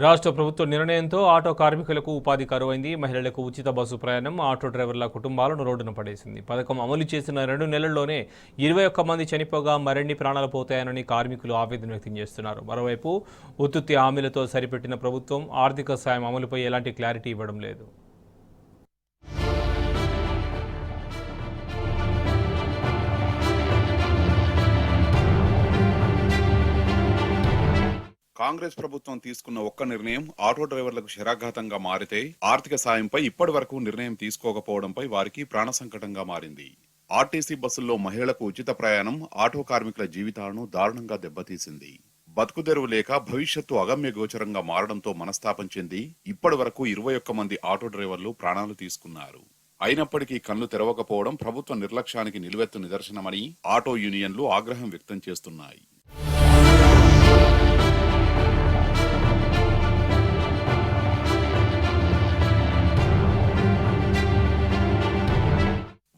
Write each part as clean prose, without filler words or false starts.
రాష్ట్ర ప్రభుత్వ నిర్ణయంతో ఆటో కార్మికులకు ఉపాధి కరువైంది. మహిళలకు ఉచిత బస్సు ప్రయాణం ఆటో డ్రైవర్ల కుటుంబాలను రోడ్డున పడేసింది. పథకం అమలు చేసిన 2 నెలల్లోనే 21 మంది చనిపోగా మరిన్ని ప్రాణాలు పోతాయని కార్మికులు ఆవేదన వ్యక్తం చేస్తున్నారు. మరోవైపు ఉత్తుత్తి హామీలతో సరిపెట్టిన ప్రభుత్వం ఆర్థిక సాయం అమలుపై ఎలాంటి క్లారిటీ ఇవ్వడం లేదు. కాంగ్రెస్ ప్రభుత్వం తీసుకున్న ఒక్క నిర్ణయం ఆటో డ్రైవర్లకు శరాఘాతంగా మారితే ఆర్థిక సాయంపై ఇప్పటి వరకు నిర్ణయం తీసుకోకపోవడంపై వారికి ప్రాణ సంకటంగా మారింది. ఆర్టీసీ బస్సుల్లో మహిళలకు ఉచిత ప్రయాణం ఆటో కార్మికుల జీవితాలను దారుణంగా దెబ్బతీసింది. బతుకుదెరువు లేక భవిష్యత్తు అగమ్య గోచరంగా మారడంతో మనస్తాపం చెంది ఇప్పటి వరకు 21 మంది ఆటో డ్రైవర్లు ప్రాణాలు తీసుకున్నారు. అయినప్పటికీ కళ్లు తెరవకపోవడం ప్రభుత్వ నిర్లక్ష్యానికి నిలువెత్తు నిదర్శనమని ఆటో యూనియన్లు ఆగ్రహం వ్యక్తం చేస్తున్నాయి.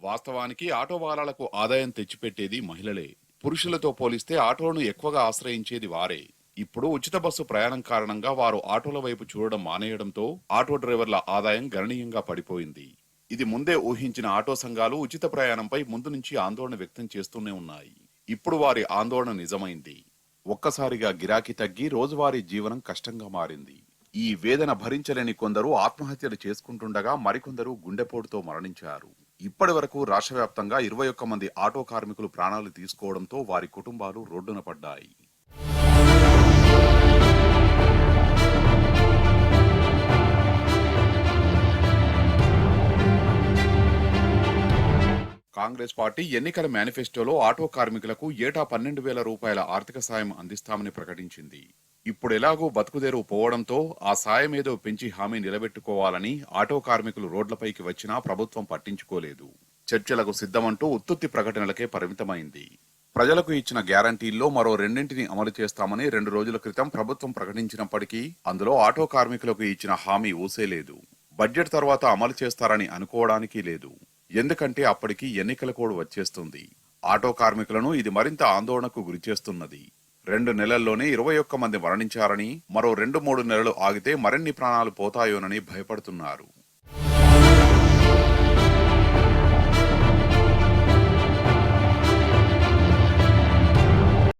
వాస్తవానికి ఆటో వాలాలకు ఆదాయం తెచ్చిపెట్టేది మహిళలే. పురుషులతో పోలిస్తే ఆటోలను ఎక్కువగా ఆశ్రయించేది వారే. ఇప్పుడు ఉచిత బస్సు ప్రయాణం కారణంగా వారు ఆటోల వైపు చూడడం మానేయడంతో ఆటో డ్రైవర్ల ఆదాయం గణనీయంగా పడిపోయింది. ఇది ముందే ఊహించిన ఆటో సంఘాలు ఉచిత ప్రయాణంపై ముందు నుంచి ఆందోళన వ్యక్తం చేస్తూనే ఉన్నాయి. ఇప్పుడు వారి ఆందోళన నిజమైంది. ఒక్కసారిగా గిరాకీ తగ్గి రోజువారీ జీవనం కష్టంగా మారింది. ఈ వేదన భరించలేని కొందరు ఆత్మహత్యలు చేసుకుంటుండగా మరికొందరు గుండెపోటుతో మరణించారు. ఇప్పటి వరకు రాష్ట్ర వ్యాప్తంగా 21 మంది ఆటో కార్మికులు ప్రాణాలు తీసుకోవడంతో వారి కుటుంబాలు రోడ్డున పడ్డాయి. కాంగ్రెస్ పార్టీ ఎన్నికల మేనిఫెస్టోలో ఆటో కార్మికులకు ఏటా 12,000 రూపాయల ఆర్థిక సాయం అందిస్తామని ప్రకటించింది. ఇప్పుడు ఎలాగూ బతుకుదేరువు పోవడంతో ఆ సాయం ఏదో పెంచి హామీ నిలబెట్టుకోవాలని ఆటో కార్మికులు రోడ్లపైకి వచ్చినా ప్రభుత్వం పట్టించుకోలేదు. చర్చలకు సిద్ధమంటూ ఉత్తుత్తి ప్రకటనలకే పరిమితమైంది. ప్రజలకు ఇచ్చిన గ్యారంటీల్లో మరో 2ని అమలు చేస్తామని 2 రోజుల క్రితం ప్రభుత్వం ప్రకటించినప్పటికీ అందులో ఆటో కార్మికులకు ఇచ్చిన హామీ ఊసేలేదు. బడ్జెట్ తర్వాత అమలు చేస్తారని అనుకోవడానికి లేదు. ఎందుకంటే అప్పటికి ఎన్నికల కోడ్ వచ్చేస్తుంది. ఆటో కార్మికులను ఇది మరింత ఆందోళనకు గురిచేస్తున్నది. 2 నెలల్లోనే 21 మంది మరణించారని, మరో 2-3 నెలలు ఆగితే మరిన్ని ప్రాణాలు పోతాయోనని భయపడుతున్నారు.